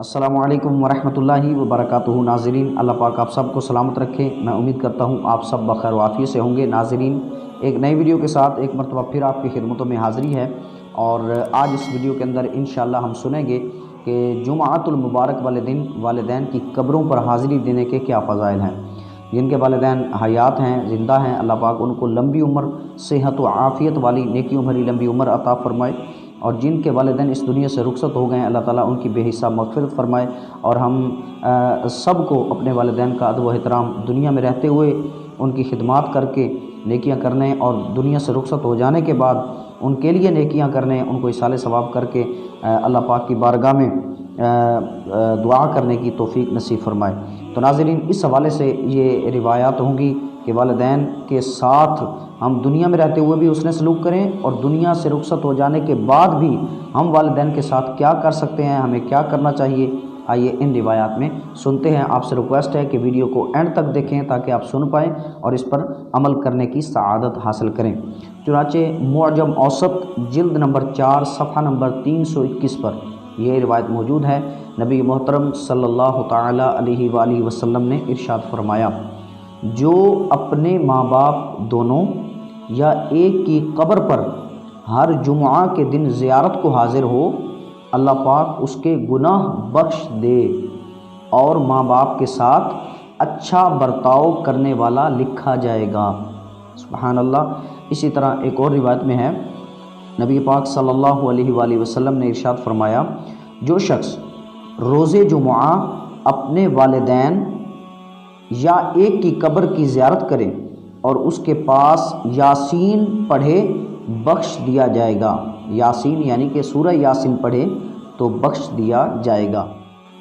السلام علیکم ورحمۃ اللہ وبرکاتہ۔ ناظرین، اللہ پاک آپ سب کو سلامت رکھے۔ میں امید کرتا ہوں آپ سب بخیر و عافیت سے ہوں گے۔ ناظرین، ایک نئی ویڈیو کے ساتھ ایک مرتبہ پھر آپ کی خدمتوں میں حاضری ہے، اور آج اس ویڈیو کے اندر انشاءاللہ ہم سنیں گے کہ جمعۃ المبارک والے دن والدین کی قبروں پر حاضری دینے کے کیا فضائل ہیں۔ جن کے والدین حیات ہیں، زندہ ہیں، اللہ پاک ان کو لمبی عمر، صحت و عافیت والی نیکیوں بھری لمبی عمر عطا فرمائے، اور جن کے والدین اس دنیا سے رخصت ہو گئے ہیں، اللہ تعالیٰ ان کی بے حساب مغفرت فرمائے، اور ہم سب کو اپنے والدین کا ادب و احترام دنیا میں رہتے ہوئے ان کی خدمات کر کے نیکیاں کرنے، اور دنیا سے رخصت ہو جانے کے بعد ان کے لیے نیکیاں کرنے، ان کو اصالِ ثواب کر کے اللہ پاک کی بارگاہ میں دعا کرنے کی توفیق نصیب فرمائے۔ تو ناظرین، اس حوالے سے یہ روایات ہوں گی کہ والدین کے ساتھ ہم دنیا میں رہتے ہوئے بھی اس نے سلوک کریں، اور دنیا سے رخصت ہو جانے کے بعد بھی ہم والدین کے ساتھ کیا کر سکتے ہیں، ہمیں کیا کرنا چاہیے۔ آئیے ان روایات میں سنتے ہیں۔ آپ سے ریکویسٹ ہے کہ ویڈیو کو اینڈ تک دیکھیں تاکہ آپ سن پائیں اور اس پر عمل کرنے کی سعادت حاصل کریں۔ چنانچہ معجم اوسط جلد نمبر 4 صفحہ نمبر 321 پر یہ روایت موجود ہے۔ نبی محترم صلی اللہ تعالی علیہ وآلہ وسلم نے ارشاد فرمایا، جو اپنے ماں باپ دونوں یا ایک کی قبر پر ہر جمعہ کے دن زیارت کو حاضر ہو، اللہ پاک اس کے گناہ بخش دے اور ماں باپ کے ساتھ اچھا برتاؤ کرنے والا لکھا جائے گا۔ سبحان اللہ۔ اسی طرح ایک اور روایت میں ہے، نبی پاک صلی اللہ علیہ وآلہ وسلم نے ارشاد فرمایا، جو شخص روز جمعہ اپنے والدین یا ایک کی قبر کی زیارت کرے اور اس کے پاس یاسین پڑھے، بخش دیا جائے گا۔ یاسین یعنی کہ سورہ یاسین پڑھے تو بخش دیا جائے گا۔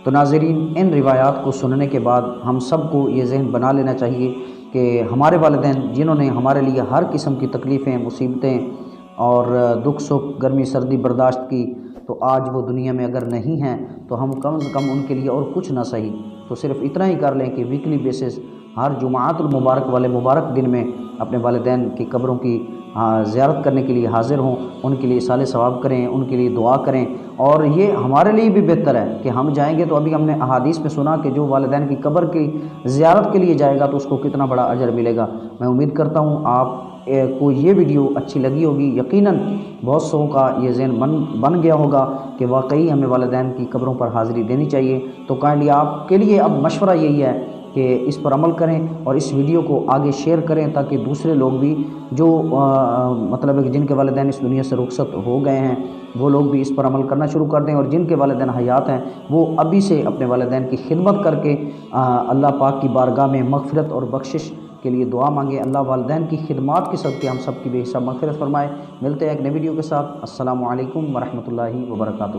تو ناظرین، ان روایات کو سننے کے بعد ہم سب کو یہ ذہن بنا لینا چاہیے کہ ہمارے والدین جنہوں نے ہمارے لیے ہر قسم کی تکلیفیں، مصیبتیں اور دکھ سکھ، گرمی سردی برداشت کی، تو آج وہ دنیا میں اگر نہیں ہیں تو ہم کم از کم ان کے لیے اور کچھ نہ صحیح تو صرف اتنا ہی کر لیں کہ ویکلی بیسس ہر جمعۃ المبارک والے مبارک دن میں اپنے والدین کی قبروں کی زیارت کرنے کے لیے حاضر ہوں، ان کے لیے اصالِ ثواب کریں، ان کے لیے دعا کریں۔ اور یہ ہمارے لیے بھی بہتر ہے کہ ہم جائیں گے تو ابھی ہم نے احادیث میں سنا کہ جو والدین کی قبر کی زیارت کے لیے جائے گا تو اس کو کتنا بڑا اجر ملے گا۔ میں امید کرتا ہوں آپ کو یہ ویڈیو اچھی لگی ہوگی۔ یقیناً بہت سو کا یہ ذہن بن گیا ہوگا کہ واقعی ہمیں والدین کی قبروں پر حاضری دینی چاہیے۔ تو کائنڈلی آپ کے لیے اب مشورہ یہی ہے کہ اس پر عمل کریں اور اس ویڈیو کو آگے شیئر کریں تاکہ دوسرے لوگ بھی جو مطلب ہے کہ جن کے والدین اس دنیا سے رخصت ہو گئے ہیں وہ لوگ بھی اس پر عمل کرنا شروع کر دیں، اور جن کے والدین حیات ہیں وہ ابھی سے اپنے والدین کی خدمت کر کے اللہ پاک کی بارگاہ میں مغفرت اور بخشش کے لیے دعا مانگے۔ اللہ والدین کی خدمات کے صدقے ہم سب کی بے حساب مغفرت فرمائے۔ ملتے ہیں ایک نئی ویڈیو کے ساتھ۔ السلام علیکم ورحمۃ اللہ وبرکاتہ۔